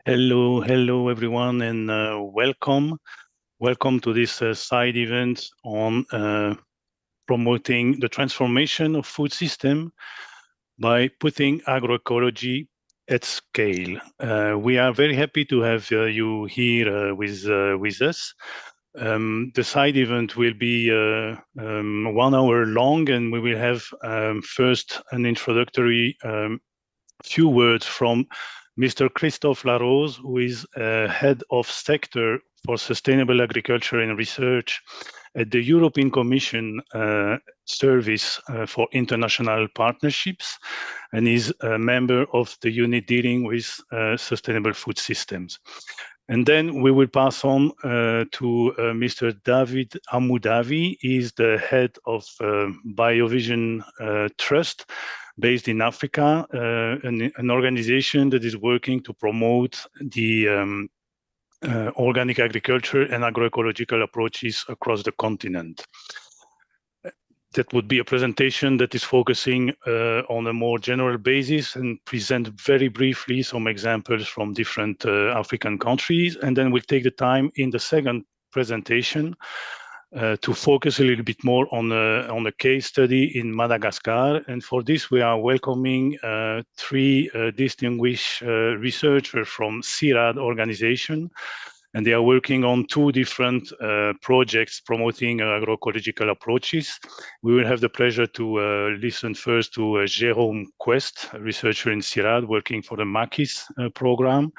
Hello everyone, and welcome to this side event on promoting the transformation of food system by putting agroecology at scale. We are very happy to have you here with us. The side event will be 1 hour long, and we will have first an introductory few words from Mr. Christophe Larose, who is head of sector for sustainable agriculture and research at the European Commission Service for International Partnerships, and is a member of the unit dealing with sustainable food systems. And then we will pass on to Mr. Dr.Amudavi. He is the head of BioVision Trust, based in Africa, an organization that is working to promote the organic agriculture and agroecological approaches across the continent. That would be a presentation that is focusing on a more general basis and present very briefly some examples from different African countries. And then we'll take the time in the second presentation to focus a little bit more on a case study in Madagascar. And for this, we are welcoming three distinguished researchers from CIRAD organization. And they are working on two different projects promoting agroecological approaches. We will have the pleasure to listen first to Jérôme Quest, a researcher in CIRAD working for the Maquis program.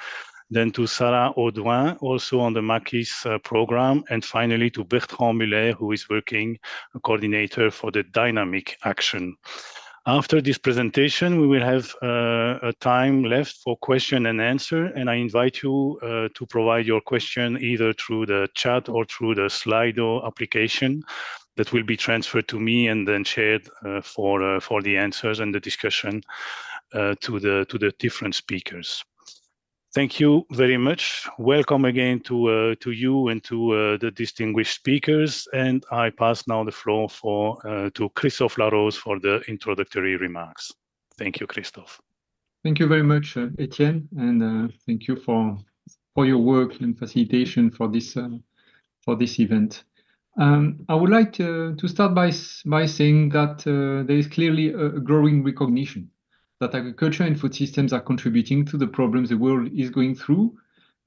Then to Sarah Audouin, also on the Maquis program, and finally to Bertrand Muller, who is working a coordinator for the Dynamic Action. After this presentation, we will have a time left for question and answer, and I invite you to provide your question either through the chat or through the Slido application that will be transferred to me and then shared for the answers and the discussion to the different speakers. Thank you very much. Welcome again to you and to the distinguished speakers. And I pass now the floor to Christophe Larose for the introductory remarks. Thank you, Christophe. Thank you very much, Etienne, and thank you for your work and facilitation for this event. I would like to start by saying that there is clearly a growing recognition that agriculture and food systems are contributing to the problems the world is going through,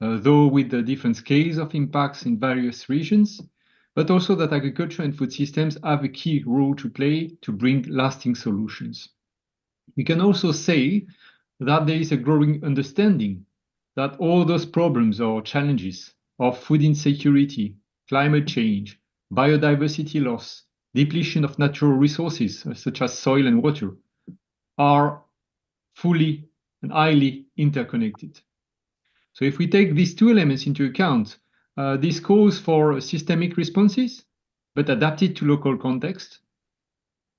though with the different scales of impacts in various regions, but also that agriculture and food systems have a key role to play to bring lasting solutions. We can also say that there is a growing understanding that all those problems or challenges of food insecurity, climate change, biodiversity loss, depletion of natural resources such as soil and water are fully and highly interconnected. So if we take these two elements into account, this calls for systemic responses, but adapted to local context,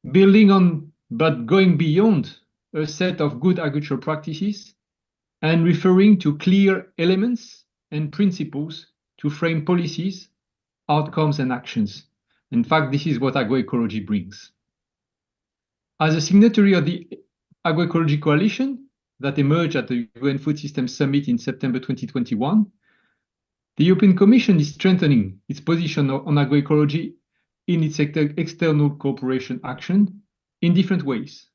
building on but going beyond a set of good agricultural practices, and referring to clear elements and principles to frame policies, outcomes, and actions. In fact, this is what agroecology brings. As a signatory of the AgroEcology Coalition that emerged at the UN Food Systems Summit in September 2021, the European Commission is strengthening its position on agroecology in its external cooperation action in different ways.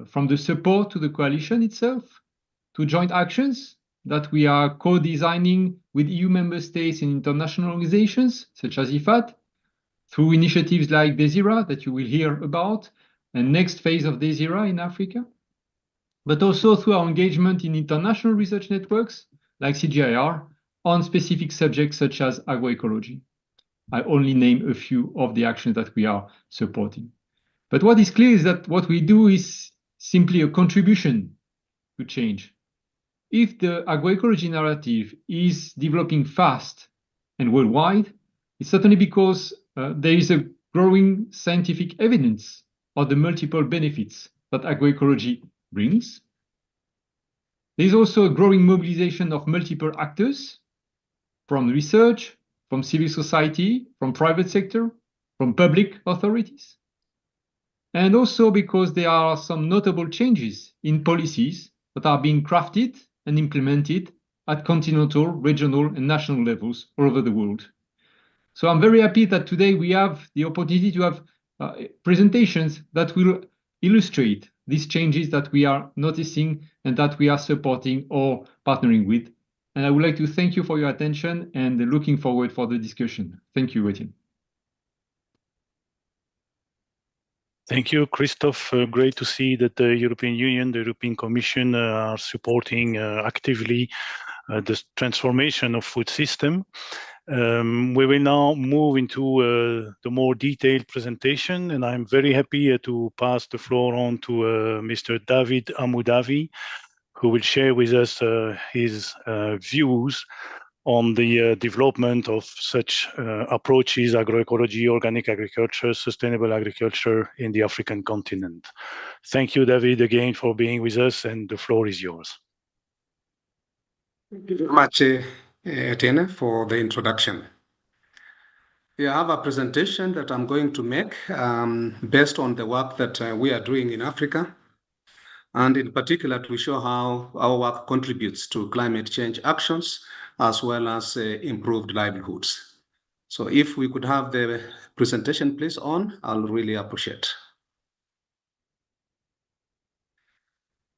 From the support to the coalition itself, to joint actions that we are co-designing with EU member states and international organizations such as IFAD, through initiatives like DESIRA that you will hear about, and next phase of DESIRA in Africa, but also through our engagement in international research networks like CGIAR on specific subjects such as agroecology. I only name a few of the actions that we are supporting. But what is clear is that what we do is simply a contribution to change. If the agroecology narrative is developing fast and worldwide, it's certainly because there is a growing scientific evidence of the multiple benefits that agroecology brings. There's also a growing mobilization of multiple actors, from research, from civil society, from private sector, from public authorities. And also because there are some notable changes in policies that are being crafted and implemented at continental, regional, and national levels all over the world. So I'm very happy that today we have the opportunity to have presentations that will illustrate these changes that we are noticing and that we are supporting or partnering with. And I would like to thank you for your attention and looking forward for the discussion. Thank you, Etienne. Thank you, Christophe. Great to see that the European Union, the European Commission are supporting actively the transformation of food system. We will now move into the more detailed presentation, and I'm very happy to pass the floor on to Mr. Dr.Amudavi, who will share with us his views on the development of such approaches, agroecology, organic agriculture, sustainable agriculture in the African continent. Thank you, David, again for being with us, and the floor is yours. Thank you very much, Etienne, for the introduction. I have a presentation that I'm going to make based on the work that we are doing in Africa, and in particular to show how our work contributes to climate change actions as well as improved livelihoods. So if we could have the presentation please on, I'll really appreciate.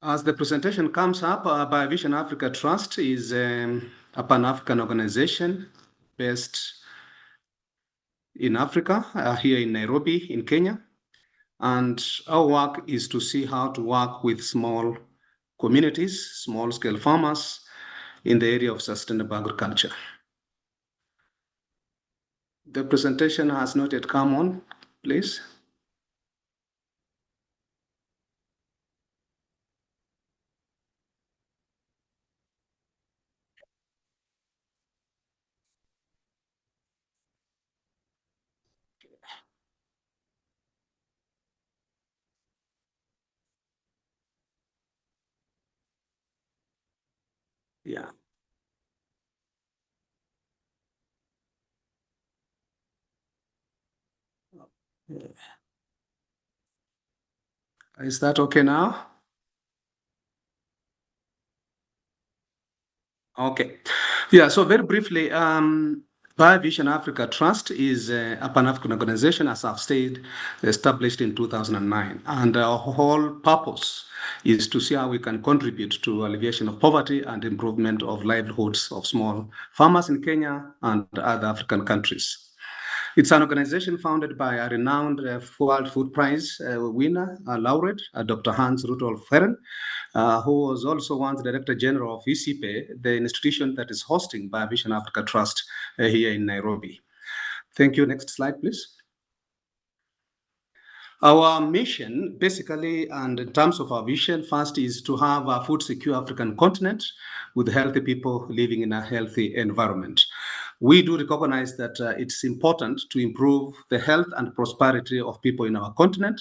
As the presentation comes up, BioVision Africa Trust is a Pan-African organization based in Africa, here in Nairobi, in Kenya. And our work is to see how to work with small communities, small-scale farmers in the area of sustainable agriculture. The presentation has not yet come on, please. Yeah. Is that okay now? Okay. Yeah, so very briefly, BioVision Africa Trust is a Pan-African organization, as I've said, established in 2009. And our whole purpose is to see how we can contribute to alleviation of poverty and improvement of livelihoods of small farmers in Kenya and other African countries. It's an organization founded by a renowned World Food Prize winner, laureate, Dr. Hans Rudolf Fehren, who was also once Director General of ICIPE, the institution that is hosting BioVision Africa Trust here in Nairobi. Thank you. Next slide, please. Our mission, basically, and in terms of our vision, first is to have a food-secure African continent with healthy people living in a healthy environment. We do recognize that it's important to improve the health and prosperity of people in our continent,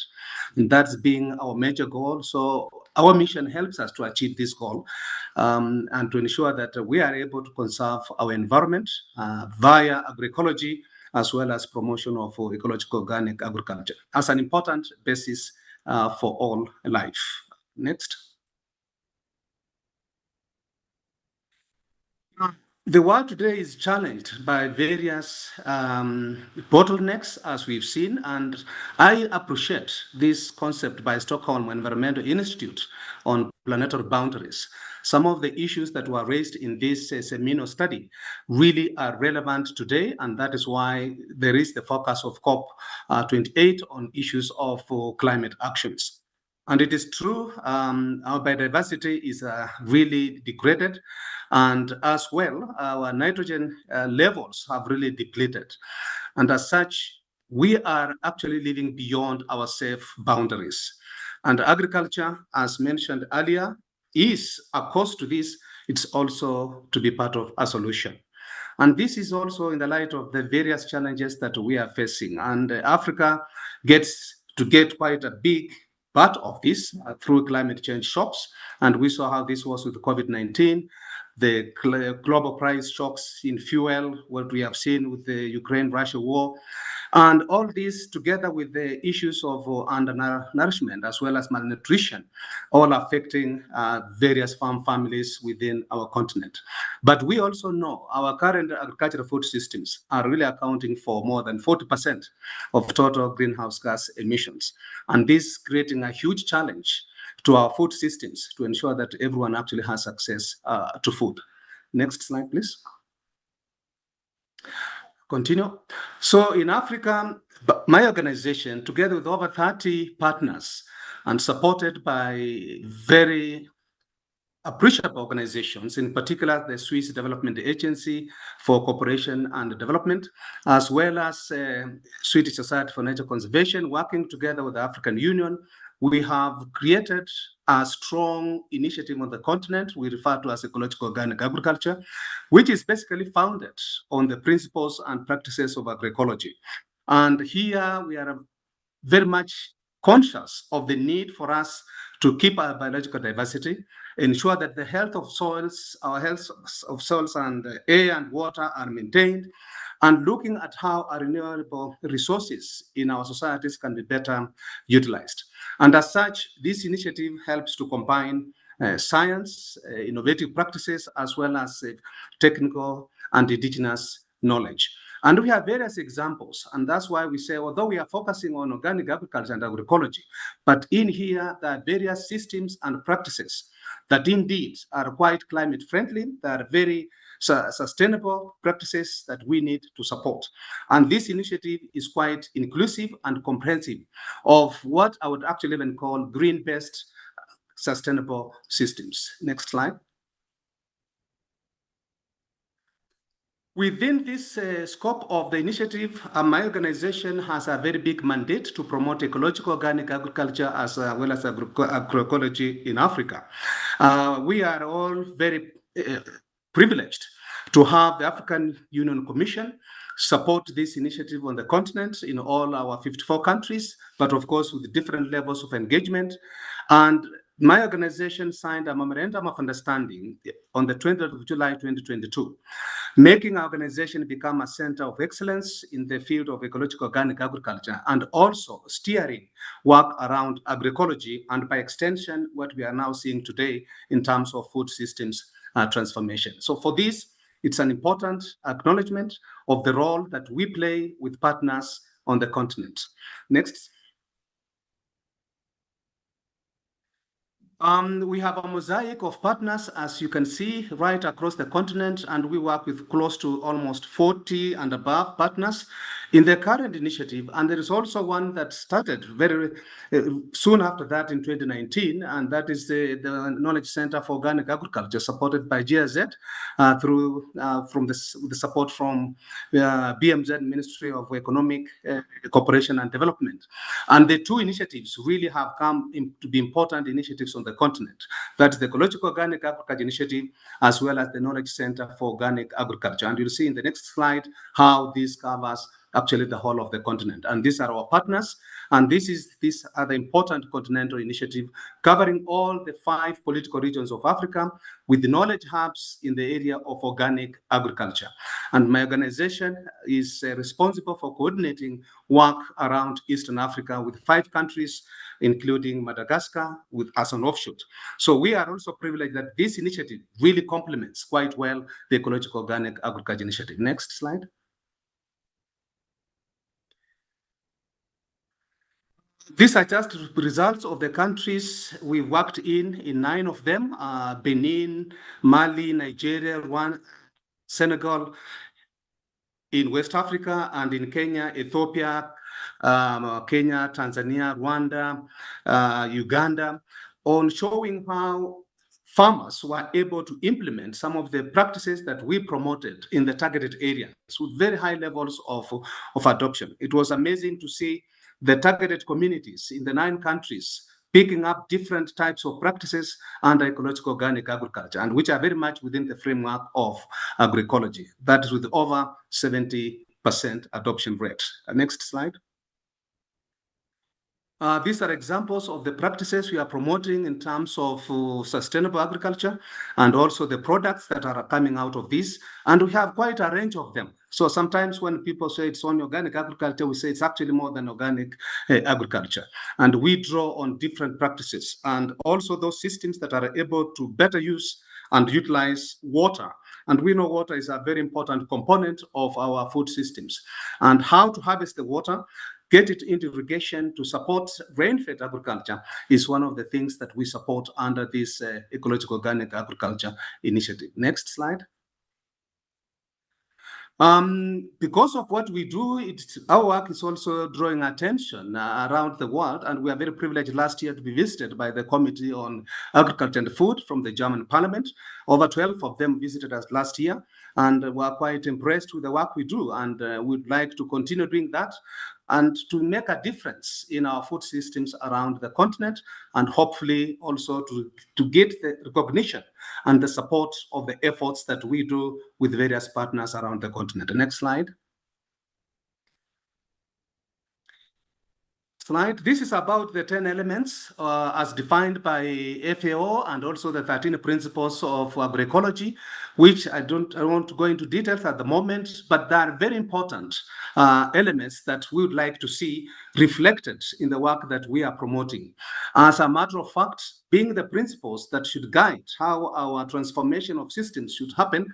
and that's being our major goal. So our mission helps us to achieve this goal and to ensure that we are able to conserve our environment via agroecology, as well as promotion of ecological organic agriculture as an important basis for all life. Next. The world today is challenged by various bottlenecks, as we've seen, and I appreciate this concept by Stockholm Environmental Institute on planetary boundaries. Some of the issues that were raised in this Semino study really are relevant today, and that is why there is the focus of COP28 on issues of climate actions. And it is true, our biodiversity is really degraded, and as well, our nitrogen levels have really depleted. And as such, we are actually living beyond our safe boundaries. And agriculture, as mentioned earlier, is a cause to this. It's also to be part of a solution. And this is also in the light of the various challenges that we are facing. And Africa gets to get quite a big part of this through climate change shocks. And we saw how this was with COVID-19, the global price shocks in fuel, what we have seen with the Ukraine-Russia war, And all this together with the issues of undernourishment as well as malnutrition, all affecting various farm families within our continent. But we also know our current agricultural food systems are really accounting for more than 40% of total greenhouse gas emissions. And this is creating a huge challenge to our food systems to ensure that everyone actually has access to food. Next slide, please. Continue. So in Africa, my organization, together with over 30 partners and supported by very appreciable organizations, in particular the Swiss Development Agency for Cooperation and Development, as well as Swedish Society for Nature Conservation, working together with the African Union, we have created a strong initiative on the continent we refer to as ecological organic agriculture, which is basically founded on the principles and practices of agroecology. And here we are very much conscious of the need for us to keep our biological diversity, ensure that the health of soils, our health of soils and air and water are maintained, and looking at how our renewable resources in our societies can be better utilized. And as such, this initiative helps to combine science, innovative practices, as well as technical and indigenous knowledge. And we have various examples, and that's why we say, although we are focusing on organic agriculture and agroecology, but in here there are various systems and practices that indeed are quite climate friendly, that are very sustainable practices that we need to support. And this initiative is quite inclusive and comprehensive of what I would actually even call green-based sustainable systems. Next slide. Within this scope of the initiative, my organization has a very big mandate to promote ecological organic agriculture as well as agroecology in Africa. We are all very privileged to have the African Union Commission support this initiative on the continent in all our 54 countries, but of course with different levels of engagement. And my organization signed a memorandum of understanding on the 20th of July 2022, making our organization become a center of excellence in the field of ecological organic agriculture and also steering work around agroecology and by extension what we are now seeing today in terms of food systems transformation. So for this, it's an important acknowledgement of the role that we play with partners on the continent. Next. We have a mosaic of partners, as you can see, right across the continent, and we work with close to almost 40 and above partners in the current initiative. And there is also one that started very soon after that in 2019, and that is the Knowledge Center for Organic Agriculture, supported by GIZ from the support from BMZ, Ministry of Economic Cooperation and Development. And the two initiatives really have come to be important initiatives on the continent. That's the Ecological Organic Agriculture Initiative, as well as the Knowledge Center for Organic Agriculture. And you'll see in the next slide how this covers actually the whole of the continent. And these are our partners. And these are the important continental initiative covering all the 5 political regions of Africa with the knowledge hubs in the area of organic agriculture. And my organization is responsible for coordinating work around Eastern Africa with 5 countries, including Madagascar, as an offshoot. So we are also privileged that this initiative really complements quite well the Ecological Organic Agriculture Initiative. Next slide. These are just results of the countries we worked in 9 of them, Benin, Mali, Nigeria, Rwanda, Senegal, in West Africa, and in Kenya, Ethiopia, Kenya, Tanzania, Rwanda, Uganda, on showing how farmers were able to implement some of the practices that we promoted in the targeted areas with very high levels of adoption. It was amazing to see the targeted communities in the 9 countries picking up different types of practices under ecological organic agriculture, and which are very much within the framework of agroecology. That is with over 70% adoption rate. Next slide. These are examples of the practices we are promoting in terms of sustainable agriculture and also the products that are coming out of this. And we have quite a range of them. So sometimes when people say it's only organic agriculture, we say it's actually more than organic agriculture. And we draw on different practices and also those systems that are able to better use and utilize water. And we know water is a very important component of our food systems. And how to harvest the water, get it into irrigation to support rain-fed agriculture is one of the things that we support under this ecological organic agriculture initiative. Next slide. Because of what we do, our work is also drawing attention around the world, and we are very privileged last year to be visited by the Committee on Agriculture and Food from the German Parliament. Over 12 of them visited us last year, and we are quite impressed with the work we do, and we'd like to continue doing that and to make a difference in our food systems around the continent, and hopefully also to get the recognition and the support of the efforts that we do with various partners around the continent. The next slide. This is about the 10 elements as defined by FAO and also the 13 principles of agroecology, which I want to go into details at the moment, but they are very important elements that we would like to see reflected in the work that we are promoting. As a matter of fact, being the principles that should guide how our transformation of systems should happen,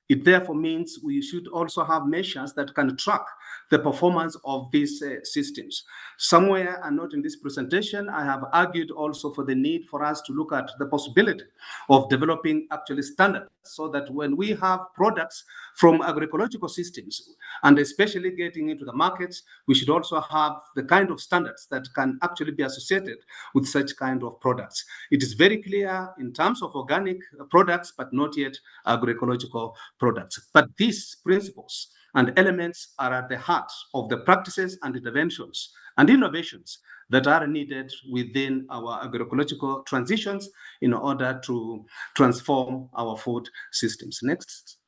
it therefore means we should also have measures that can track the performance of these systems. Somewhere, and not in this presentation, I have argued also for the need for us to look at the possibility of developing actually standards so that when we have products from agroecological systems, and especially getting into the markets, we should also have the kind of standards that can actually be associated with such kind of products. It is very clear in terms of organic products, but not yet agroecological products. But these principles and elements are at the heart of the practices and interventions and innovations that are needed within our agroecological transitions in order to transform our food systems. Next.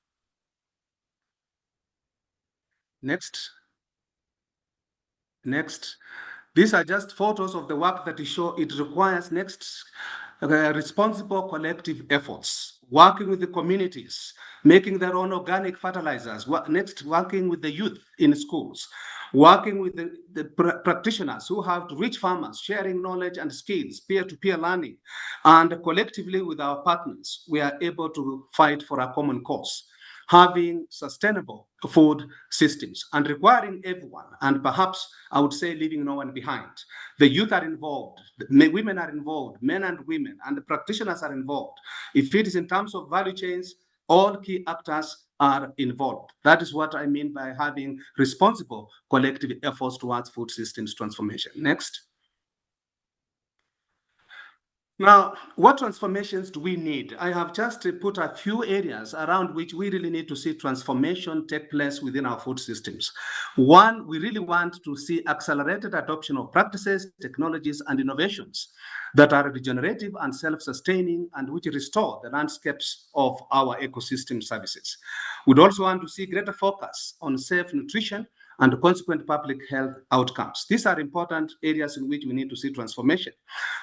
These are just photos of the work that show it requires responsible collective efforts, working with the communities, making their own organic fertilizers, working with the youth in schools, working with the practitioners who have to reach farmers, sharing knowledge and skills, peer-to-peer learning, and collectively with our partners, we are able to fight for a common cause, having sustainable food systems and requiring everyone, and perhaps I would say leaving no one behind. The youth are involved, the women are involved, men and women, and the practitioners are involved. If it is in terms of value chains, all key actors are involved. That is what I mean by having responsible collective efforts towards food systems transformation. Next. Now, what transformations do we need? I have just put a few areas around which we really need to see transformation take place within our food systems. One, we really want to see accelerated adoption of practices, technologies, and innovations that are regenerative and self-sustaining and which restore the landscapes of our ecosystem services. We'd also want to see greater focus on safe nutrition and consequent public health outcomes. These are important areas in which we need to see transformation.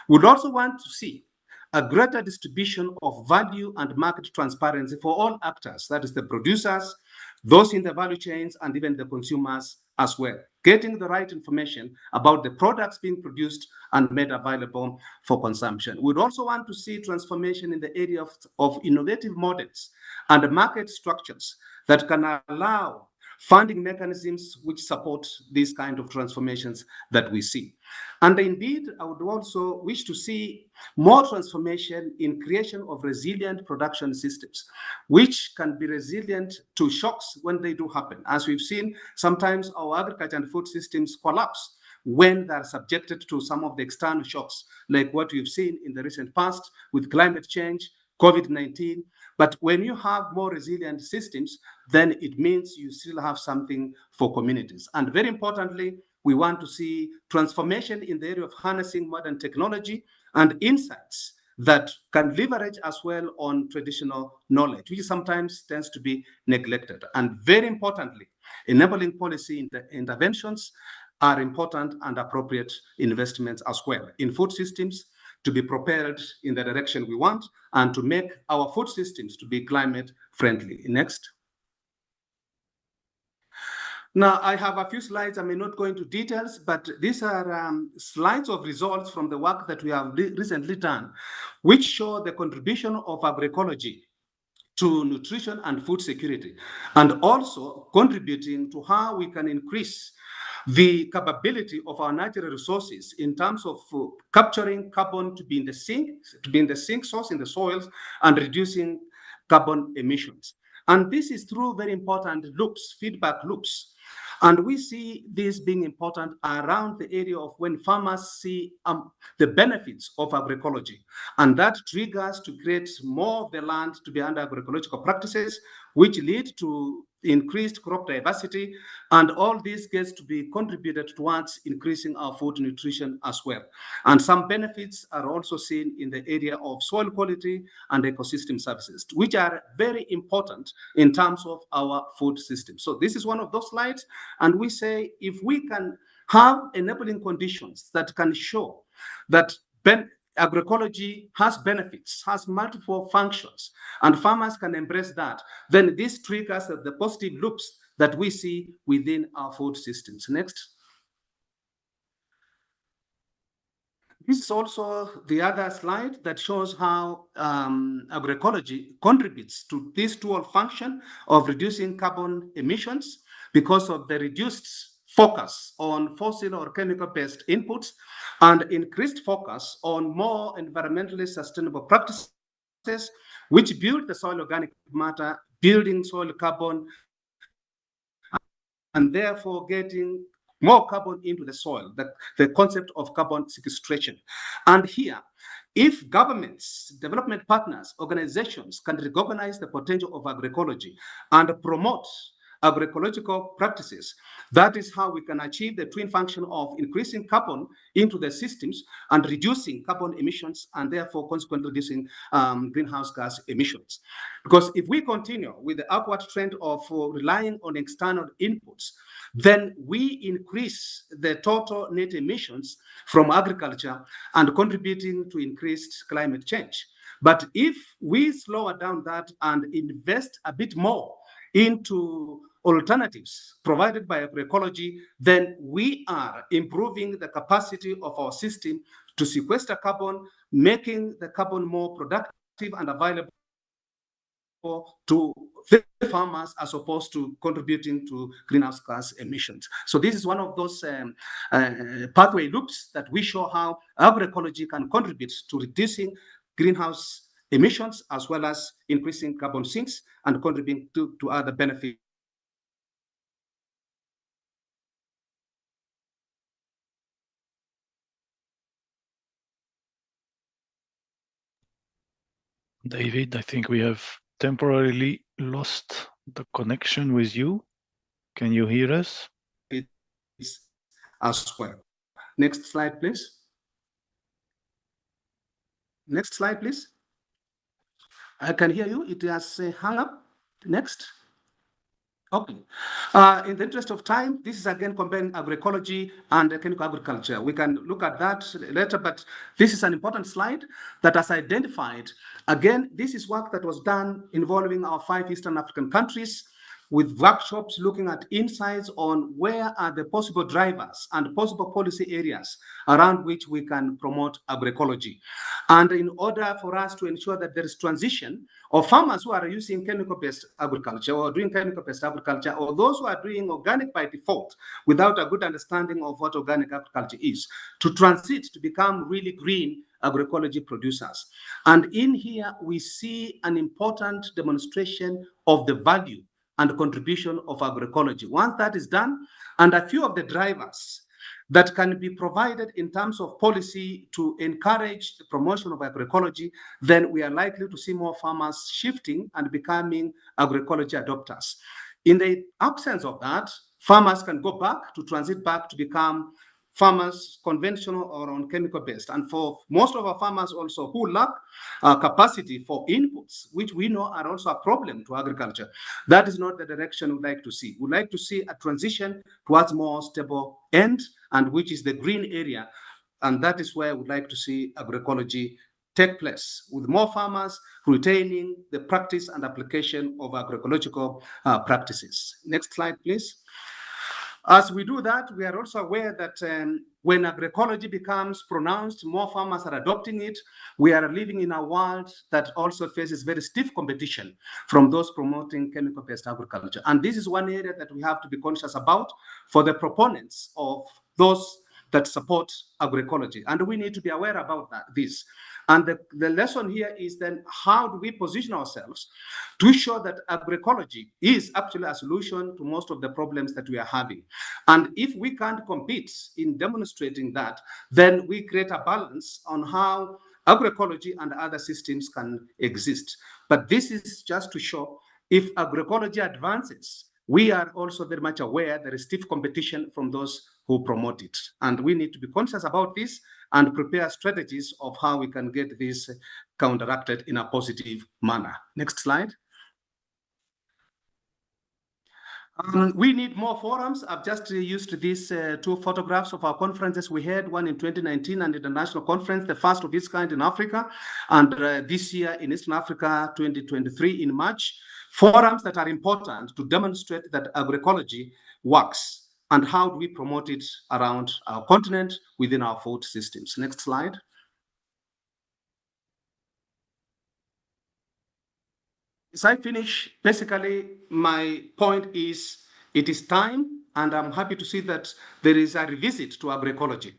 We'd also want to see a greater distribution of value and market transparency for all actors, that is the producers, those in the value chains, and even the consumers as well. Getting the right information about the products being produced and made available for consumption. We'd also want to see transformation in the area of innovative models and market structures that can allow funding mechanisms which support these kind of transformations that we see. And indeed, I would also wish to see more transformation in creation of resilient production systems, which can be resilient to shocks when they do happen. As we've seen, sometimes our agriculture and food systems collapse when they're subjected to some of the external shocks, like what we've seen in the recent past with climate change, COVID-19. But when you have more resilient systems, then it means you still have something for communities. And very importantly, we want to see transformation in the area of harnessing modern technology and insights that can leverage as well on traditional knowledge, which sometimes tends to be neglected. And very importantly, enabling policy interventions are important and appropriate investments as well in food systems to be propelled in the direction we want and to make our food systems to be climate friendly. Next. Now, I have a few slides. I may not go into details, but these are slides of results from the work that we have recently done, which show the contribution of agroecology to nutrition and food security, and also contributing to how we can increase the capability of our natural resources in terms of capturing carbon to be in the sink source in the soils and reducing carbon emissions. And this is through very important loops, feedback loops. And we see this being important around the area of when farmers see the benefits of agroecology. And that triggers to create more of the land to be under agroecological practices, which lead to increased crop diversity. And all this gets to be contributed towards increasing our food nutrition as well. And some benefits are also seen in the area of soil quality and ecosystem services, which are very important in terms of our food system. So this is one of those slides. And we say if we can have enabling conditions that can show that agroecology has benefits, has multiple functions, and farmers can embrace that, then this triggers the positive loops that we see within our food systems. Next. This is also the other slide that shows how agroecology contributes to this dual function of reducing carbon emissions because of the reduced focus on fossil or chemical-based inputs and increased focus on more environmentally sustainable practices, which build the soil organic matter, building soil carbon, and therefore getting more carbon into the soil, the concept of carbon sequestration. And here, if governments, development partners, organizations can recognize the potential of agroecology and promote agroecological practices, that is how we can achieve the twin function of increasing carbon into the systems and reducing carbon emissions and therefore consequently reducing greenhouse gas emissions. Because if we continue with the upward trend of relying on external inputs, then we increase the total net emissions from agriculture and contributing to increased climate change. But if we slow down that and invest a bit more into alternatives provided by agroecology, then we are improving the capacity of our system to sequester carbon, making the carbon more productive and available to the farmers as opposed to contributing to greenhouse gas emissions. So this is one of those pathway loops that we show how agroecology can contribute to reducing greenhouse emissions as well as increasing carbon sinks and contributing to other benefits. David, I think we have temporarily lost the connection with you. Can you hear us? It's as well. Next slide, please. Next slide, please. I can hear you. It has hung up. Next. Okay. In the interest of time, this is again comparing agroecology and chemical agriculture. We can look at that later, but this is an important slide that has identified, again, this is work that was done involving our 5 Eastern African countries with workshops looking at insights on where are the possible drivers and possible policy areas around which we can promote agroecology. And in order for us to ensure that there is transition of farmers who are using chemical-based agriculture or doing chemical-based agriculture, or those who are doing organic by default without a good understanding of what organic agriculture is, to transit to become really green agroecology producers. And in here, we see an important demonstration of the value and contribution of agroecology. Once that is done, and a few of the drivers that can be provided in terms of policy to encourage the promotion of agroecology, then we are likely to see more farmers shifting and becoming agroecology adopters. In the absence of that, farmers can go back to transit back to become farmers conventional or on chemical based. And for most of our farmers also who lack capacity for inputs, which we know are also a problem to agriculture, that is not the direction we'd like to see. We'd like to see a transition towards more stable end, and which is the green area. And that is where we'd like to see agroecology take place, with more farmers retaining the practice and application of agroecological practices. Next slide, please. As we do that, we are also aware that when agroecology becomes pronounced, more farmers are adopting it. We are living in a world that also faces very stiff competition from those promoting chemical-based agriculture. And this is one area that we have to be conscious about for the proponents of those that support agroecology. And we need to be aware about this. And the lesson here is then, how do we position ourselves to show that agroecology is actually a solution to most of the problems that we are having? And if we can't compete in demonstrating that, then we create a balance on how agroecology and other systems can exist. But this is just to show, if agroecology advances, we are also very much aware there is stiff competition from those who promote it. And we need to be conscious about this and prepare strategies of how we can get this counteracted in a positive manner. Next slide. We need more forums. I've just used these two photographs of our conferences we had, one in 2019, an international conference, the first of its kind in Africa, and this year in Eastern Africa, 2023 in March. Forums that are important to demonstrate that agroecology works, and how do we promote it around our continent within our food systems. Next slide. As I finish, basically my point is, it is time, and I'm happy to see that there is a revisit to agroecology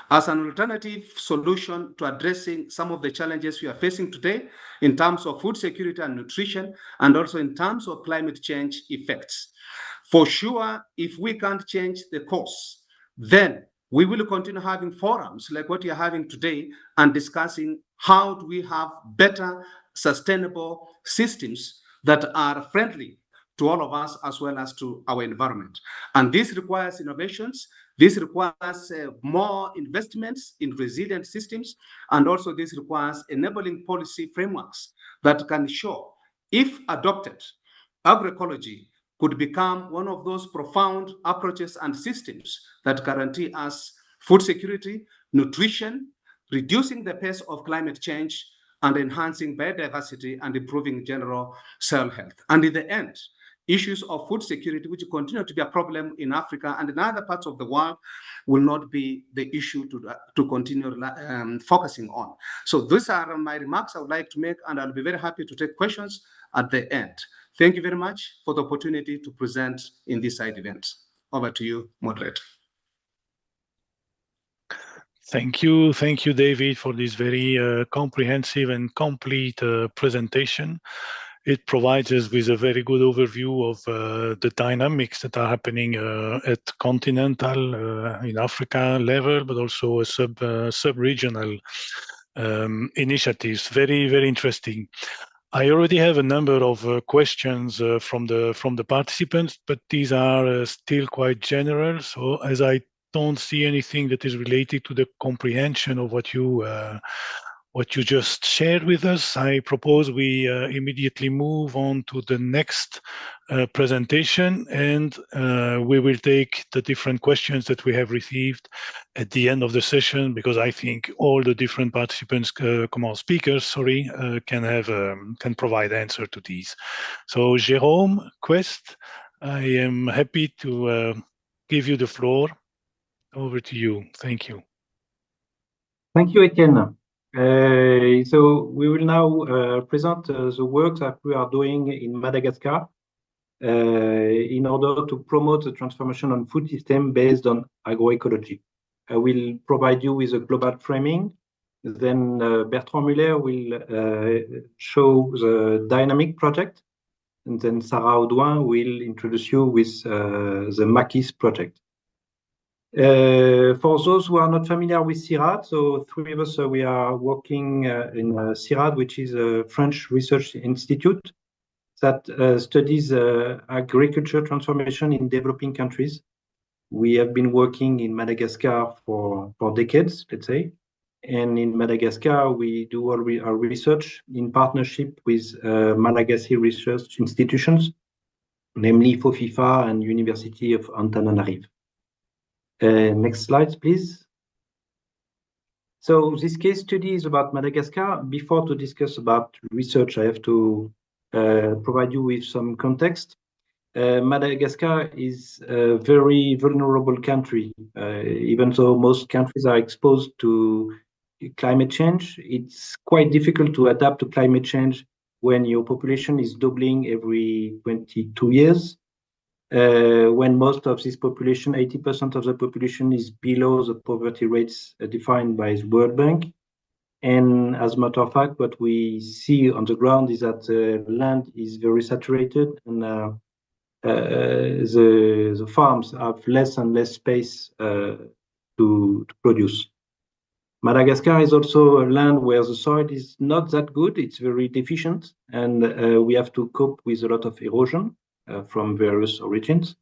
as an alternative solution to addressing some of the challenges we are facing today in terms of food security and nutrition, and also in terms of climate change effects. For sure, if we can't change the course, then we will continue having forums like what you're having today and discussing how do we have better, sustainable systems that are friendly to all of us as well as to our environment. And this requires innovations. This requires more investments in resilient systems. And also this requires enabling policy frameworks that can show, if adopted, agroecology could become one of those profound approaches and systems that guarantee us food security, nutrition, reducing the pace of climate change, and enhancing biodiversity and improving general soil health. And in the end, issues of food security, which continue to be a problem in Africa and in other parts of the world, will not be the issue to continue focusing on. So these are my remarks I would like to make, and I'll be very happy to take questions at the end. Thank you very much for the opportunity to present in this side event. Over to you, moderator. Thank you, David, for this very comprehensive and complete presentation. It provides us with a very good overview of the dynamics that are happening at continental, in Africa level, but also a sub-regional initiatives. Very, very interesting. I already have a number of questions from the participants, but these are still quite general. So as I don't see anything that is related to the comprehension of what you just shared with us, I propose we immediately move on to the next presentation, and we will take the different questions that we have received at the end of the session, because I think all the different participants, speakers, can provide answer to these. So Jérôme Quest, I am happy to give you the floor. Over to you. Thank you. Thank you, Etienne. So we will now present the work that we are doing in Madagascar in order to promote the transformation on food system based on agroecology. I will provide you with a global framing. Then Bertrand Muller will show the dynamic project. And then Sarah Audouin will introduce you with the Maquis project. For those who are not familiar with CIRAD, so three of us, we are working in CIRAD, which is a French research institute that studies agriculture transformation in developing countries. We have been working in Madagascar for decades, let's say. And in Madagascar, we do all our research in partnership with Malagasy research institutions, namely FOFIFA and University of Antananarivo. Next slide, please. So this case study is about Madagascar. Before to discuss about research, I have to provide you with some context. Madagascar is a very vulnerable country. Even though most countries are exposed to climate change, it's quite difficult to adapt to climate change when your population is doubling every 22 years. When most of this population, 80% of the population, is below the poverty rates defined by the World Bank. And as a matter of fact, what we see on the ground is that land is very saturated, and the farms have less and less space to produce. Madagascar is also a land where the soil is not that good. It's very deficient, and we have to cope with a lot of erosion from various origins.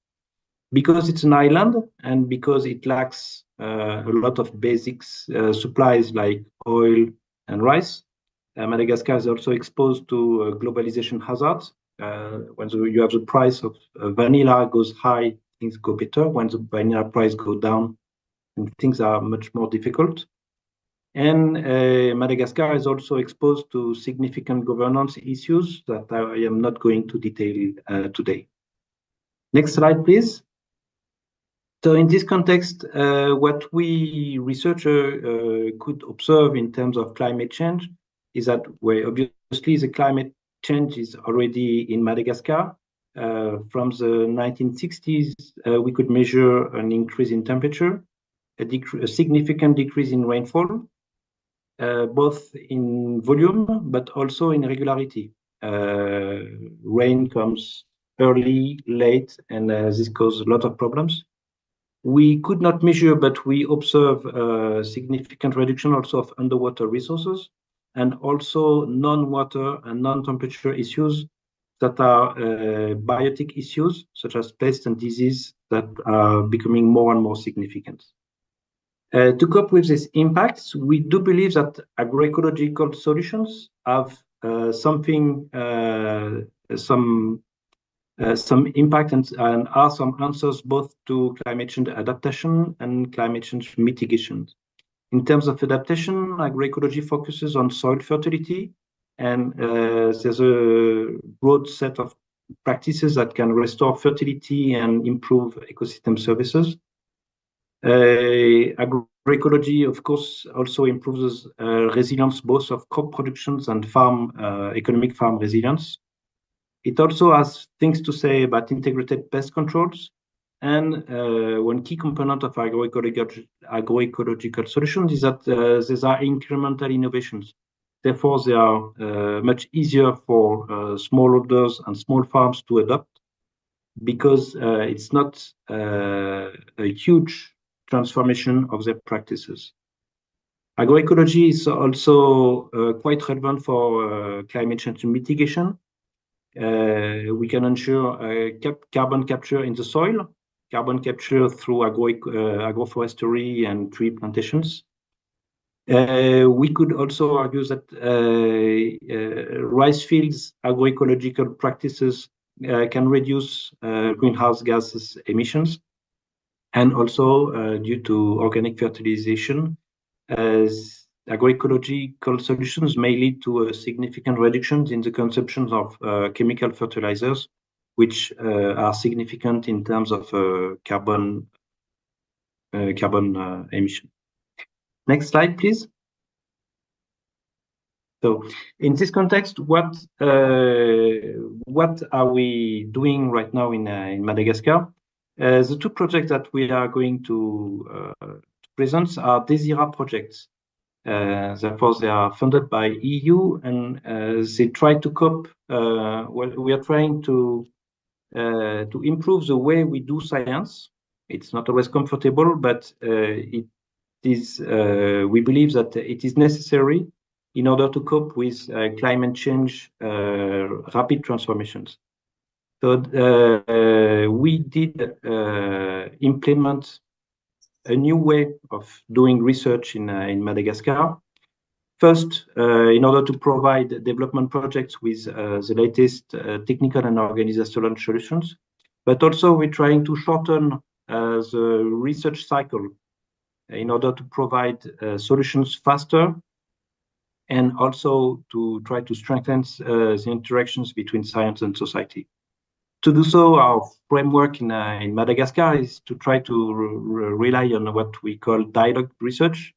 Because it's an island and because it lacks a lot of basics supplies like oil and rice, Madagascar is also exposed to globalization hazards. When you have the price of vanilla goes high, things go better. When the vanilla price goes down, things are much more difficult. And Madagascar is also exposed to significant governance issues that I am not going to detail today. Next slide, please. So in this context, what we researchers could observe in terms of climate change is that obviously the climate change is already in Madagascar. From the 1960s, we could measure an increase in temperature, a significant decrease in rainfall, both in volume but also in regularity. Rain comes early, late, and this causes a lot of problems. We could not measure, but we observe a significant reduction also of underwater resources and also non-water and non-temperature issues that are biotic issues, such as pests and disease, that are becoming more and more significant. To cope with these impacts, we do believe that agroecological solutions have some impact and are some answers both to climate change adaptation and climate change mitigation. In terms of adaptation, agroecology focuses on soil fertility, and there's a broad set of practices that can restore fertility and improve ecosystem services. Agroecology, of course, also improves resilience both of crop productions and economic farm resilience. It also has things to say about integrated pest controls, and one key component of agroecological solutions is that these are incremental innovations. Therefore, they are much easier for smallholders and small farms to adopt because it's not a huge transformation of their practices. Agroecology is also quite relevant for climate change mitigation. We can ensure carbon capture in the soil, carbon capture through agroforestry and tree plantations. We could also argue that rice fields agroecological practices can reduce greenhouse gases emissions, and also due to organic fertilization, agroecological solutions may lead to a significant reductions in the consumption of chemical fertilizers, which are significant in terms of carbon emission. Next slide, please. So, in this context, what are we doing right now in Madagascar? The two projects that we are going to present are DESIRA projects. Therefore, they are funded by EU, and they try to cope. We are trying to improve the way we do science. It's not always comfortable, but it is. We believe that it is necessary in order to cope with climate change rapid transformations. So we did implement a new way of doing research in Madagascar. First, in order to provide development projects with the latest technical and organizational solutions, but also we're trying to shorten the research cycle in order to provide solutions faster, and also to try to strengthen the interactions between science and society. To do so, our framework in Madagascar is to try to rely on what we call dialogue research.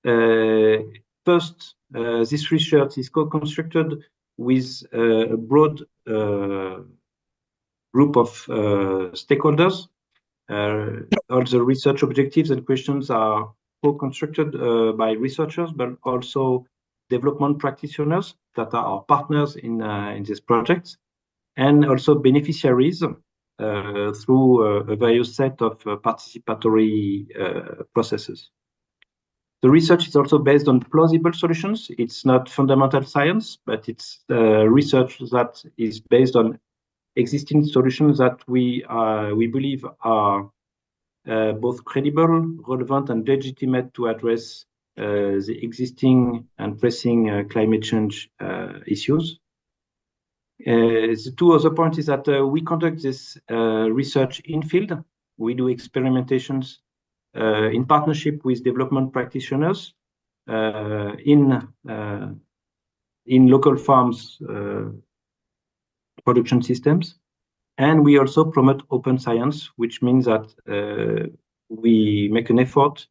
First, this research is co-constructed with a broad group of stakeholders. All the research objectives and questions are co-constructed by researchers, but also development practitioners that are our partners in this project, and also beneficiaries through a various set of participatory processes. The research is also based on plausible solutions. It's not fundamental science, but it's research that is based on existing solutions that we believe are both credible, relevant, and legitimate to address the existing and pressing climate change issues. The two other points is that we conduct this research in field. We do experimentations in partnership with development practitioners in local farms production systems. And we also promote open science, which means that we make an effort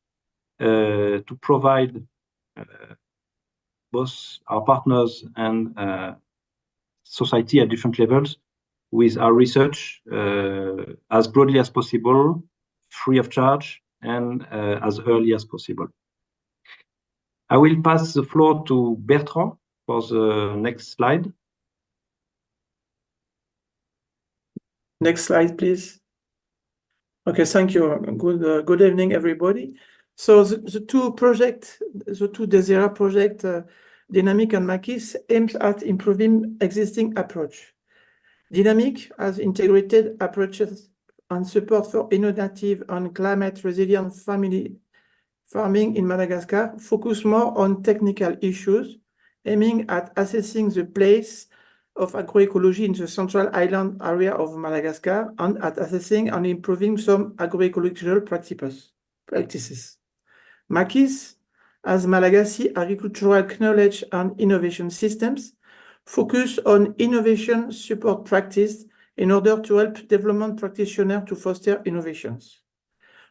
to provide both our partners and society at different levels with our research as broadly as possible, free of charge, and as early as possible. I will pass the floor to Bertrand for the next slide. Next slide, please. Okay, thank you. Good evening, everybody. So the two DESIRA project, Dynamic and Makis, aims at improving existing approach. Dynamic has integrated approaches and support for innovative and climate resilient farming in Madagascar, focus more on technical issues, aiming at assessing the place of agroecology in the central island area of Madagascar and at assessing and improving some agroecological practices. Makis, as Malagasy agricultural knowledge and innovation systems, focus on innovation support practice in order to help development practitioners to foster innovations.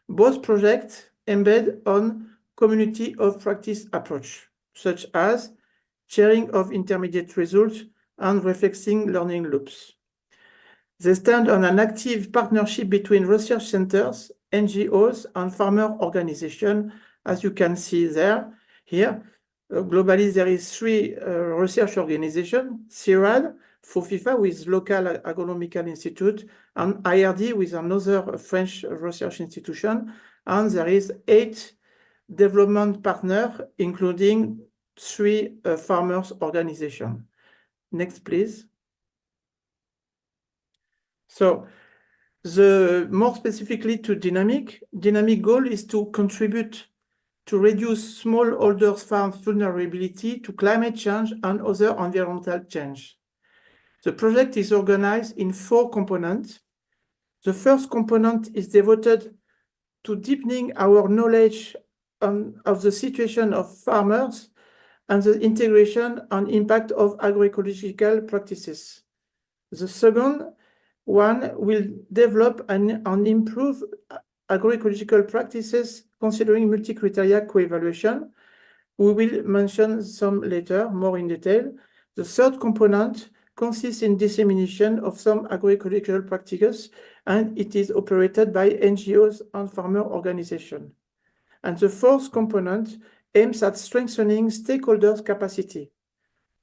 Both projects embed on community of practice approach, such as sharing of intermediate results and reflecting learning loops. They stand on an active partnership between research centers, NGOs, and farmer organizations, as you can see here. Globally, there is 3 research organizations: CIRAD, FOFIFA with local agronomical institute, and IRD with another French research institution. And there is 8 development partners, including 3 farmers organizations. Next, please. So, more specifically to Dynamic goal is to contribute to reduce smallholder farms' vulnerability to climate change and other environmental change. The project is organized in 4 components. The first component is devoted to deepening our knowledge of the situation of farmers and the integration and impact of agroecological practices. The second one will develop and improve agroecological practices considering multi-criteria co-evaluation. We will mention some later, more in detail. The third component consists in dissemination of some agroecological practices, and it is operated by NGOs and farmer organizations. And the fourth component aims at strengthening stakeholders' capacity,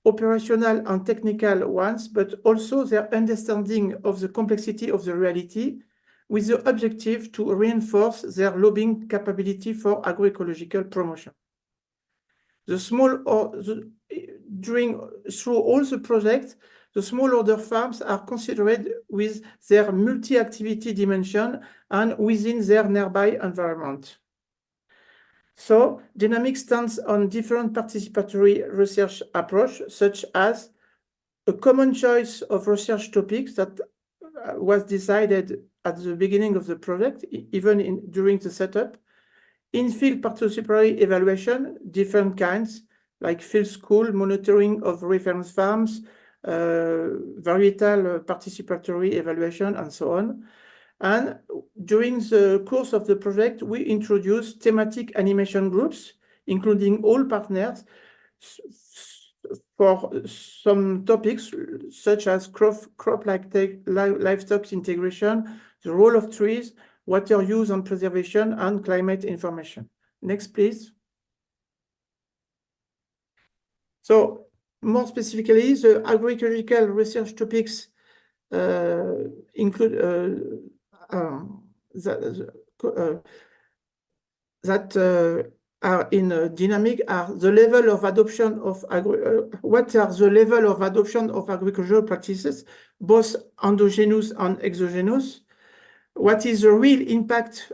operational and technical ones, but also their understanding of the complexity of the reality, with the objective to reinforce their lobbying capability for agroecological promotion. Through all the projects, the smallholder farms are considered with their multi-activity dimension and within their nearby environment. So, Dynamic stands on different participatory research approach, such as a common choice of research topics that was decided at the beginning of the project, even during the setup, in-field participatory evaluation, different kinds, like field school, monitoring of reference farms, varietal participatory evaluation, and so on. And during the course of the project, we introduced thematic animation groups, including all partners, for some topics such as crop livestock integration, the role of trees, water use and preservation, and climate information. Next, please. So more specifically, the agroecological research topics include that are in dynamic are the level of adoption of what are the level of adoption of agricultural practices, both endogenous and exogenous? What is the real impact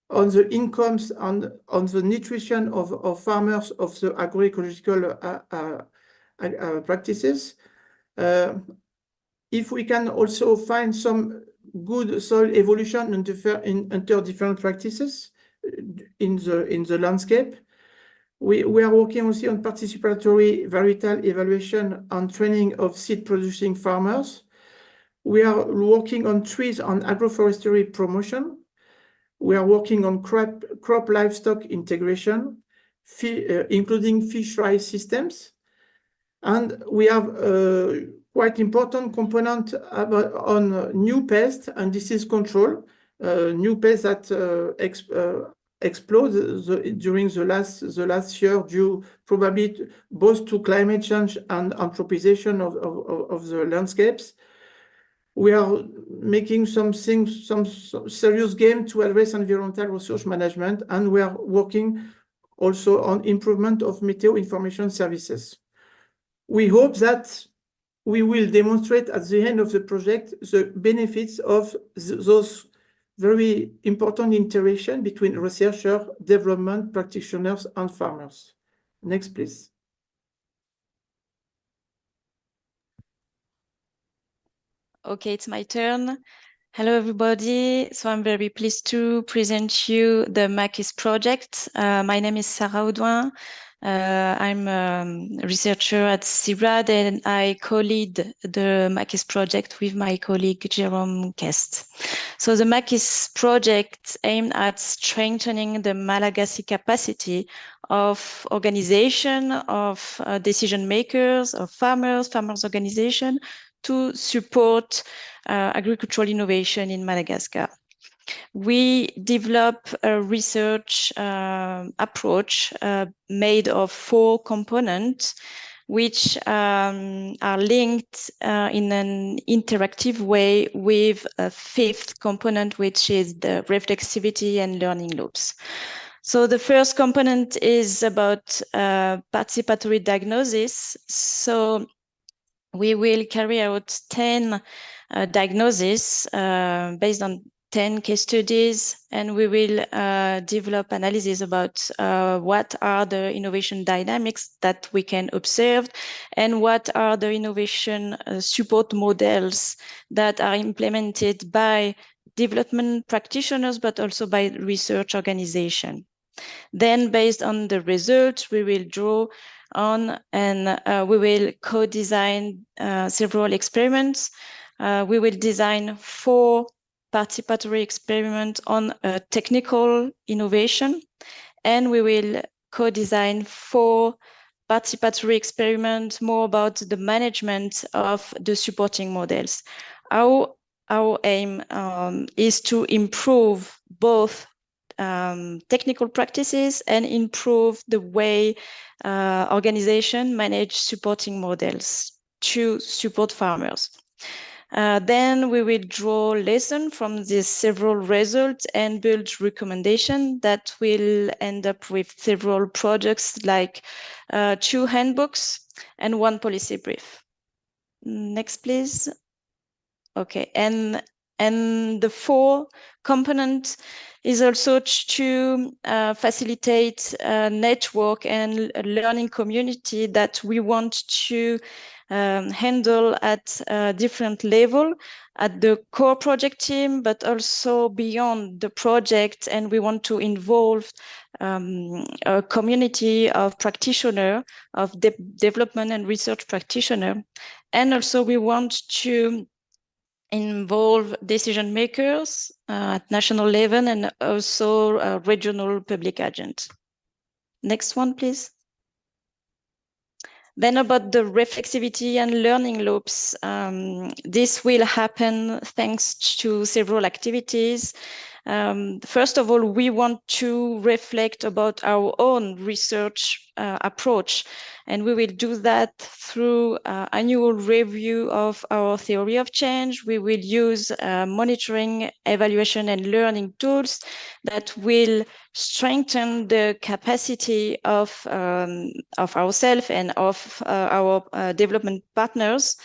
on the incomes and on the nutrition of farmers of the agroecological practices? If we can also find some good soil evolution under different practices in the landscape. We are working also on participatory varietal evaluation and training of seed producing farmers. We are working on trees and agroforestry promotion. We are working on crop livestock integration, including fish rice systems. And we have a quite important component on new pests and disease control, new pests that explode during the last year due probably both to climate change and anthropization of the landscapes. We are making some serious game to address environmental resource management, and we are working also on improvement of meteo information services. We hope that we will demonstrate at the end of the project the benefits of those very important interaction between researchers, development practitioners, and farmers. Next, please. Okay, it's my turn. Hello, everybody. So I'm very pleased to present you the MACIS project. My name is Sarah Audouin. I'm a researcher at CIRAD, and I co-lead the MACIS project with my colleague Jérôme Kest. So the MACIS project aimed at strengthening the Malagasy capacity of organization, of decision makers, of farmers organization to support agricultural innovation in Madagascar. We develop a research approach made of 4 components, which are linked in an interactive way with a 5th component, which is the reflexivity and learning loops. So the first component is about participatory diagnosis. So we will carry out 10 diagnoses based on 10 case studies, and we will develop analysis about what are the innovation dynamics that we can observe and what are the innovation support models that are implemented by development practitioners, but also by research organization. Then based on the results, we will draw on and we will co-design several experiments. We will design 4 participatory experiments on technical innovation, and we will co-design 4 participatory experiments more about the management of the supporting models. Our aim is to improve both technical practices and improve the way organizations manage supporting models to support farmers. Then we will draw lessons from these several results and build recommendations that will end up with several projects like 2 handbooks and 1 policy brief. Next, please. Okay, and the 4 component is also to facilitate a network and a learning community that we want to handle at a different level at the core project team, but also beyond the project. And we want to involve a community of practitioners, of development and research practitioners. And also we want to involve decision makers at national level and also regional public agents. Next one, please. Then about the reflexivity and learning loops, this will happen thanks to several activities. First of all, we want to reflect about our own research approach, and we will do that through annual review of our theory of change. We will use monitoring, evaluation, and learning tools that will strengthen the capacity of ourselves and of our development partners.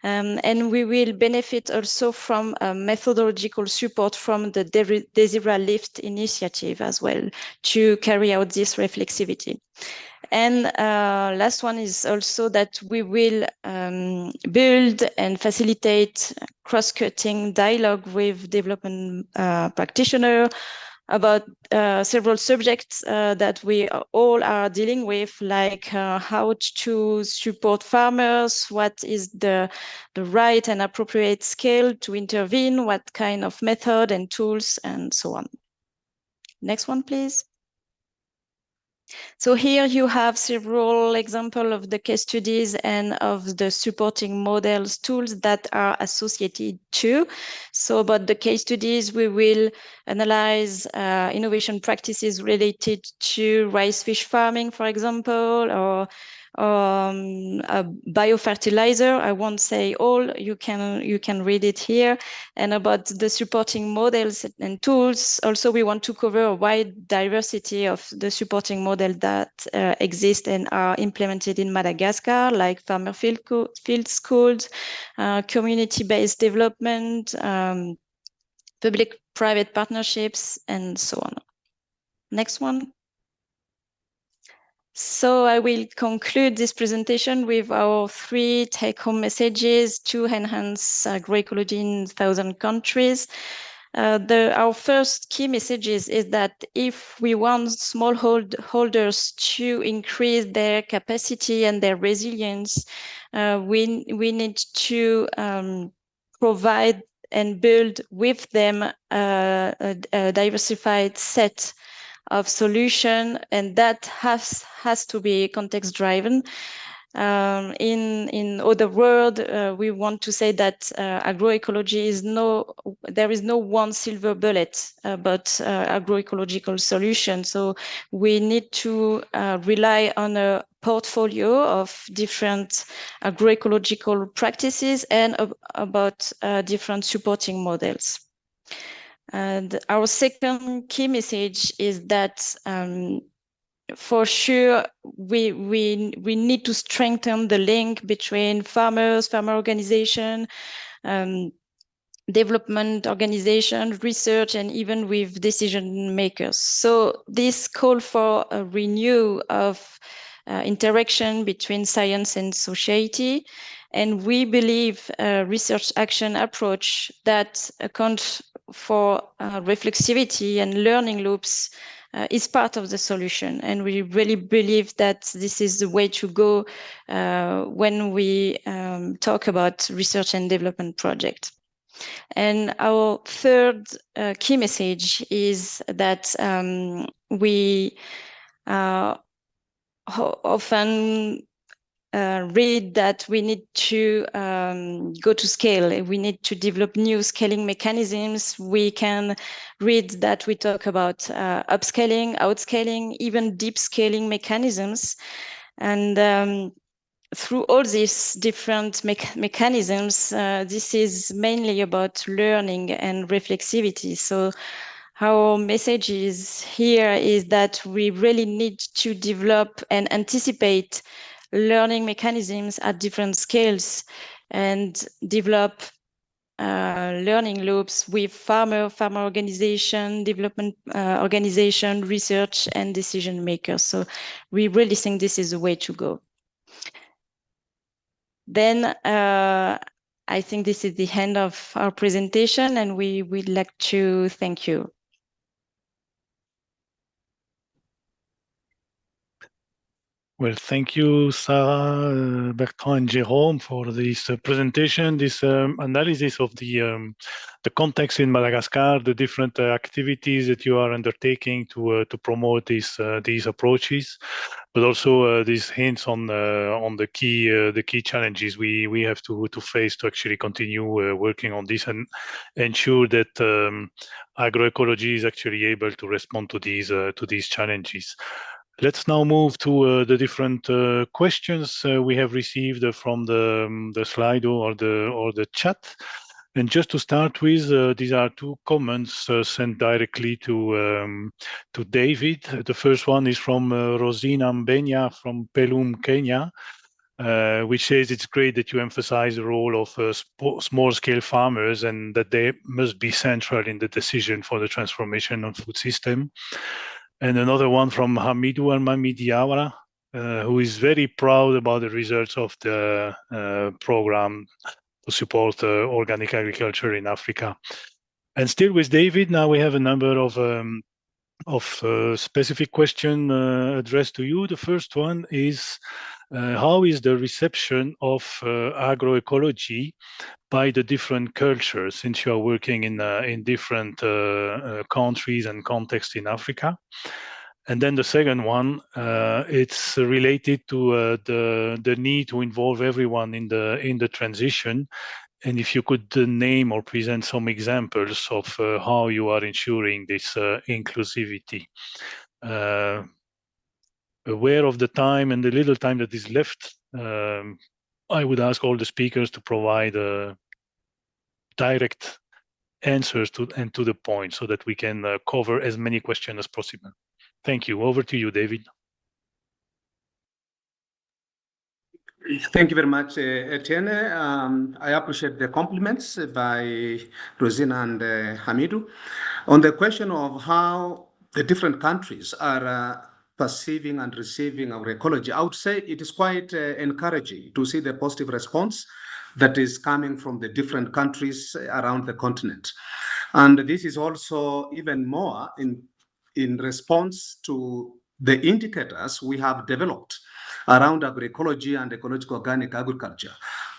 And we will benefit also from methodological support from the Desira Lift initiative as well to carry out this reflexivity. And last one is also that we will build and facilitate cross-cutting dialogue with development practitioners about several subjects that we all are dealing with, like how to support farmers, what is the right and appropriate scale to intervene, what kind of method and tools, and so on. Next one, please. So here you have several examples of the case studies and of the supporting models tools that are associated to. So about the case studies, we will analyze innovation practices related to rice fish farming, for example, or a biofertilizer. I won't say all, you can read it here. And about the supporting models and tools, also we want to cover a wide diversity of the supporting models that exist and are implemented in Madagascar, like farmer field schools, community-based development, public-private partnerships, and so on. Next one. So I will conclude this presentation with our 3 take-home messages to enhance agroecology in 1,000 countries. Our first key message is that if we want smallholders to increase their capacity and their resilience, we need to provide and build with them a diversified set of solution, and that has to be context driven. In other words, we want to say that agroecology there is no one silver bullet, but agroecological solution. So we need to rely on a portfolio of different agroecological practices and about different supporting models. And our second key message is that for sure we need to strengthen the link between farmers, farmer organization, development organization, research, and even with decision makers. So this call for a renew of interaction between science and society. And we believe a research action approach that accounts for reflexivity and learning loops is part of the solution. And we really believe that this is the way to go when we talk about research and development projects. And our third key message is that we often read that we need to go to scale. We need to develop new scaling mechanisms. We can read that we talk about upscaling, outscaling, even deep scaling mechanisms. And through all these different mechanisms, this is mainly about learning and reflexivity. So our message here is that we really need to develop and anticipate learning mechanisms at different scales and develop learning loops with farmer organization, development organization, research, and decision makers. So we really think this is the way to go. Then I think this is the end of our presentation, and we would like to thank you. Well, thank you, Sarah, Bertrand, and Jérôme for this presentation, this analysis of the context in Madagascar, the different activities that you are undertaking to promote these approaches, but also these hints on the key challenges we have to face to actually continue working on this and ensure that agroecology is actually able to respond to these challenges. Let's now move to the different questions we have received from the Slido or the chat. And just to start with, these are two comments sent directly to David. The first one is from Rosina Mbenya from Pelum, Kenya, which says it's great that you emphasize the role of small-scale farmers and that they must be central in the decision for the transformation of food system. And another one from Hamidou Al-Mamidiawara, who is very proud about the results of the program to support organic agriculture in Africa. And still with David, now we have a number of specific questions addressed to you. The first one is, how is the reception of agroecology by the different cultures, since you are working in different countries and contexts in Africa? And then the second one, it's related to the need to involve everyone in the transition. And if you could name or present some examples of how you are ensuring this inclusivity. Aware of the time and the little time that is left, I would ask all the speakers to provide direct answers to the point so that we can cover as many questions as possible. Thank you. Over to you, David. Thank you very much, Etienne. I appreciate the compliments by Rosina and Hamidou. On the question of how the different countries are perceiving and receiving agroecology, I would say it is quite encouraging to see the positive response that is coming from the different countries around the continent. And this is also even more in response to the indicators we have developed around agroecology and ecological organic agriculture,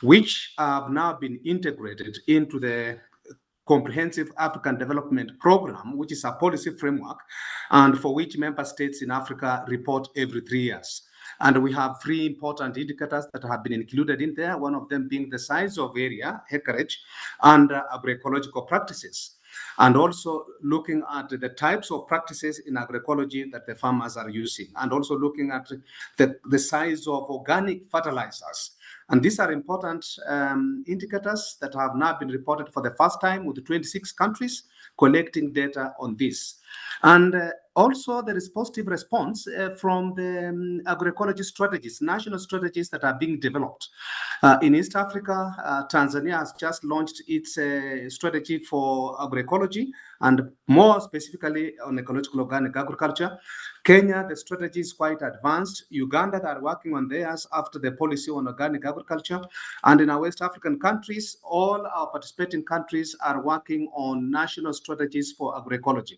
which have now been integrated into the Comprehensive African Development Program, which is a policy framework, and for which member states in Africa report every 3 years. And we have 3 important indicators that have been included in there, one of them being the size of area, acreage, and agroecological practices. And also looking at the types of practices in agroecology that the farmers are using, and also looking at the size of organic fertilizers. And these are important indicators that have now been reported for the first time with 26 countries collecting data on this. And also there is positive response from the agroecology strategies, national strategies that are being developed. In East Africa, Tanzania has just launched its strategy for agroecology, and more specifically on ecological organic agriculture. Kenya, the strategy is quite advanced. Uganda, they are working on theirs after the policy on organic agriculture. And in our West African countries, all our participating countries are working on national strategies for agroecology.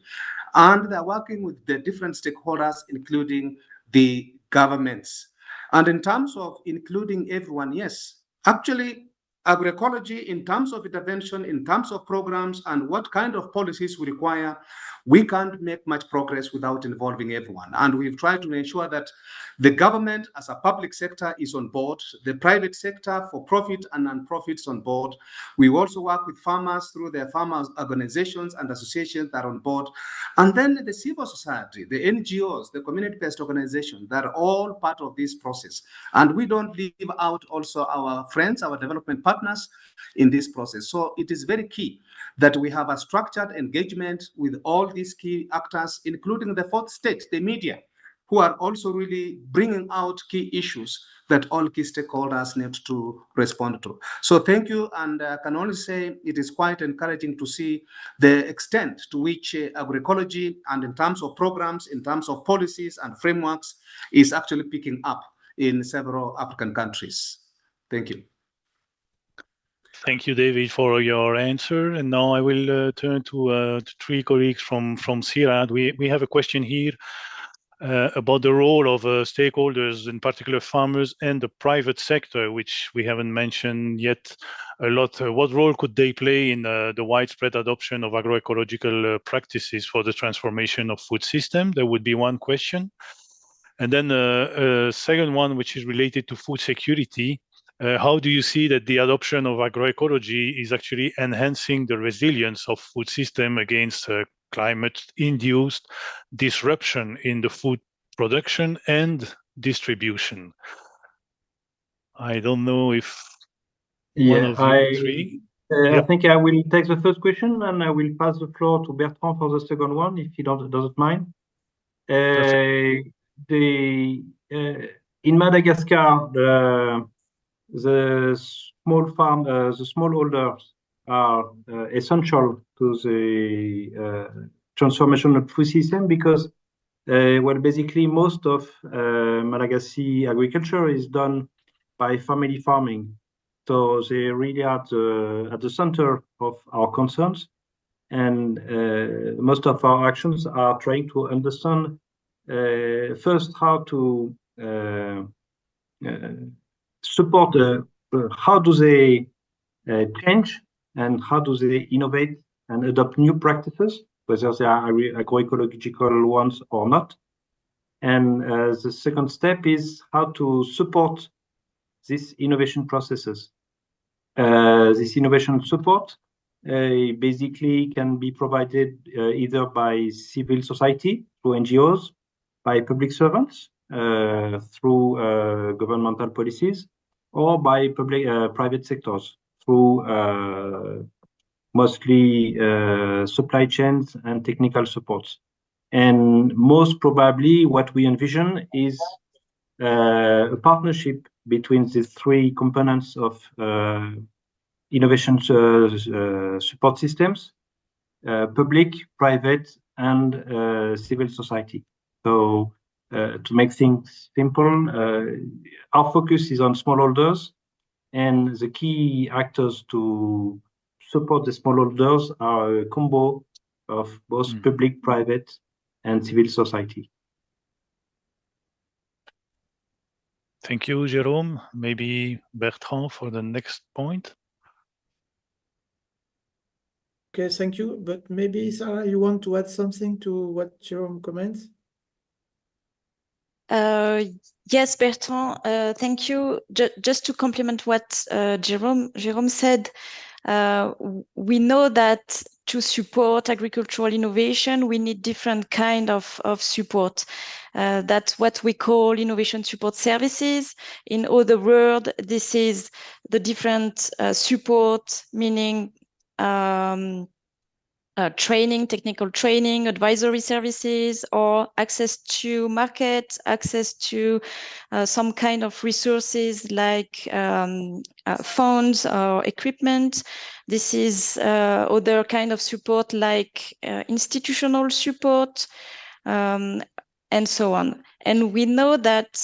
And they're working with the different stakeholders, including the governments. And in terms of including everyone, yes, actually, agroecology, in terms of intervention, in terms of programs, and what kind of policies we require, we can't make much progress without involving everyone. And we've tried to ensure that the government as a public sector is on board, the private sector for profit and non-profits on board. We also work with farmers through their farmers organizations and associations that are on board. And then the civil society, the NGOs, the community-based organizations, that are all part of this process. And we don't leave out also our friends, our development partners in this process. So it is very key that we have a structured engagement with all these key actors, including the fourth state, the media, who are also really bringing out key issues that all key stakeholders need to respond to. So thank you, and I can only say it is quite encouraging to see the extent to which agroecology, and in terms of programs, in terms of policies and frameworks, is actually picking up in several African countries. Thank you. Thank you, David, for your answer. And now I will turn to 3 colleagues from CIRAD. We have a question here about the role of stakeholders, in particular farmers and the private sector, which we haven't mentioned yet a lot. What role could they play in the widespread adoption of agroecological practices for the transformation of food system? That would be one question. And then a second one, which is related to food security. How do you see that the adoption of agroecology is actually enhancing the resilience of food system against climate-induced disruption in the food production and distribution? I don't know if one of you three. I think I will take the first question, and I will pass the floor to Bertrand for the second one, if he doesn't mind. In Madagascar, the smallholders are essential to the transformation of food system because, basically most of Malagasy agriculture is done by family farming. So they really are at the center of our concerns. And most of our actions are trying to understand first how to support how do they change and how do they innovate and adopt new practices, whether they are agroecological ones or not. And the second step is how to support these innovation processes. This innovation support basically can be provided either by civil society, through NGOs, by public servants, through governmental policies, or by private sectors, through mostly supply chains and technical supports. And most probably what we envision is a partnership between the three components of innovation support systems, public, private, and civil society. So to make things simple, our focus is on smallholders, and the key actors to support the smallholders are a combo of both public, private, and civil society. Thank you, Jérôme. Maybe Bertrand for the next point. Okay, thank you. But maybe, Sarah, you want to add something to what Jérôme comments? Yes, Bertrand, thank you. Just to complement what Jérôme said, we know that to support agricultural innovation, we need different kind of support. That's what we call innovation support services. In other words, this is the different support, meaning training, technical training, advisory services, or access to market, access to some kind of resources like funds or equipment. This is other kind of support like institutional support, and so on. And we know that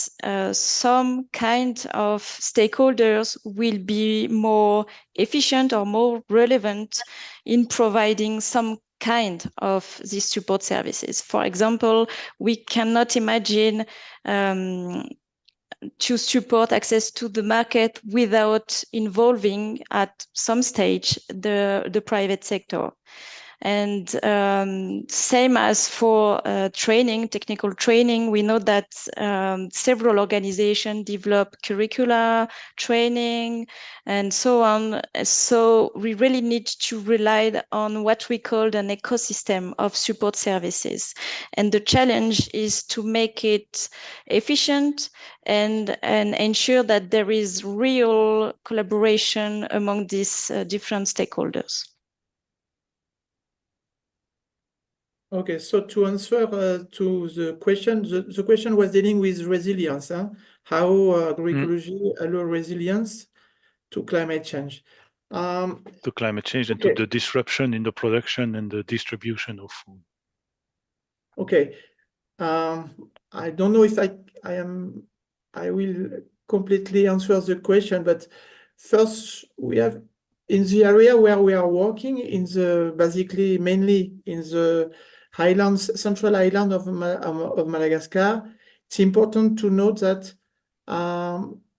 some kind of stakeholders will be more efficient or more relevant in providing some kind of these support services. For example, we cannot imagine to support access to the market without involving at some stage the private sector. And same as for training, technical training, we know that several organizations develop curricula, training, and so on. So we really need to rely on what we call an ecosystem of support services. And the challenge is to make it efficient and ensure that there is real collaboration among these different stakeholders. Okay, so to answer to the question, the question was dealing with resilience, how agroecology allow resilience to climate change. To climate change and to the disruption in the production and the distribution of food. Okay, I don't know if I will completely answer the question, but first we have in the area where we are working in the basically mainly in the central island of Madagascar, it's important to note that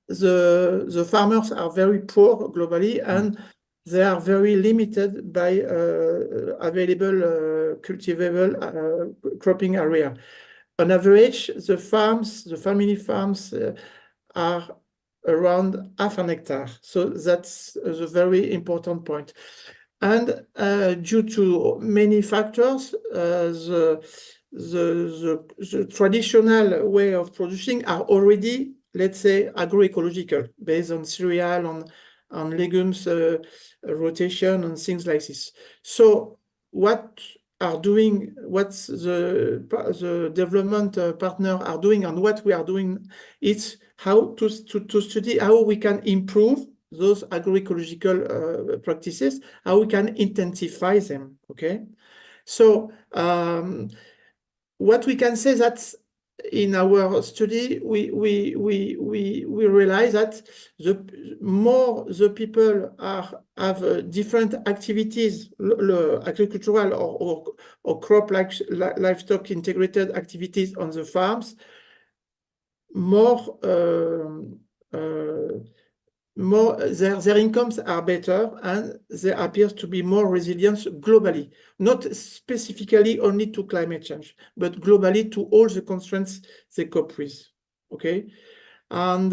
the farmers are very poor globally, and they are very limited by available cultivable cropping area. On average, the family farms are around half an hectare. So that's a very important point. And due to many factors, the traditional way of producing are already, let's say, agroecological, based on cereal, on legumes rotation, and things like this. So what the development partner are doing and what we are doing, it's how to study how we can improve those agroecological practices, how we can intensify them. Okay, so what we can say that in our study we realize that the more the people have different activities, agricultural or crop livestock integrated activities on the farms, more their incomes are better, and they appear to be more resilient globally, not specifically only to climate change, but globally to all the constraints they cope with. Okay, and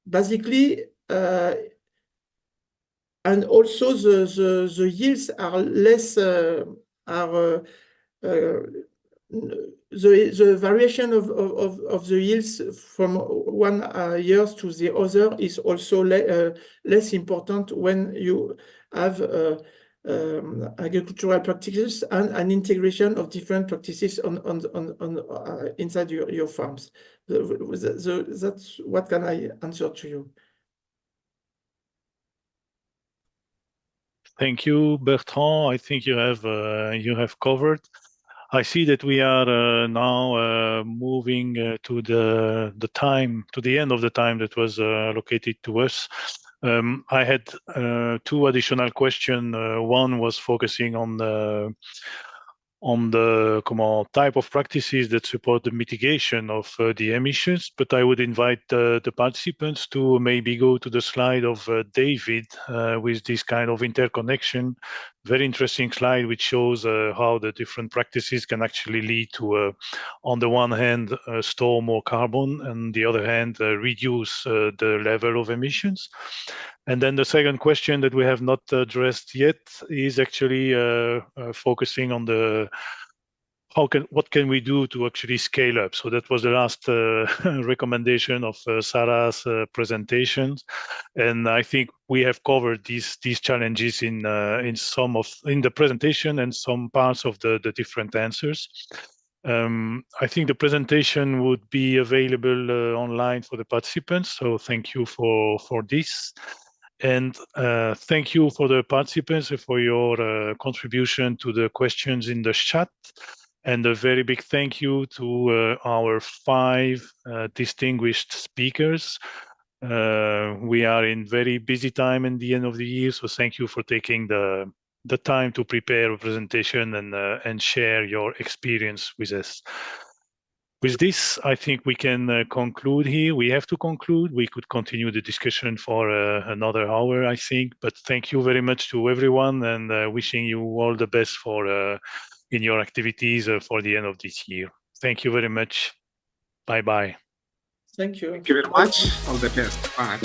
basically, and also the yields are less the variation of the yields from one year to the other is also less important when you have agricultural practices and an integration of different practices inside your farms. That's what can I answer to you. Thank you, Bertrand. I think you have covered. I see that we are now moving to the end of the time that was allocated to us. I had two additional questions. One was focusing on the type of practices that support the mitigation of the emissions, but I would invite the participants to maybe go to the slide of David with this kind of interconnection. Very interesting slide which shows how the different practices can actually lead to, on the one hand, store more carbon, and on the other hand, reduce the level of emissions. And then the second question that we have not addressed yet is actually focusing on what can we do to actually scale up. So that was the last recommendation of Sarah's presentations, and I think we have covered these challenges in the presentation and some parts of the different answers. I think the presentation would be available online for the participants. So thank you for this. And thank you for the participants for your contribution to the questions in the chat. And a very big thank you to our 5 distinguished speakers. We are in very busy time in the end of the year, so thank you for taking the time to prepare a presentation and share your experience with us. With this, I think we can conclude here. We have to conclude. We could continue the discussion for another hour, I think. But thank you very much to everyone, and wishing you all the best for in your activities for the end of this year. Thank you very much. Bye-bye. Thank you. Thank you very much. All the best. Bye.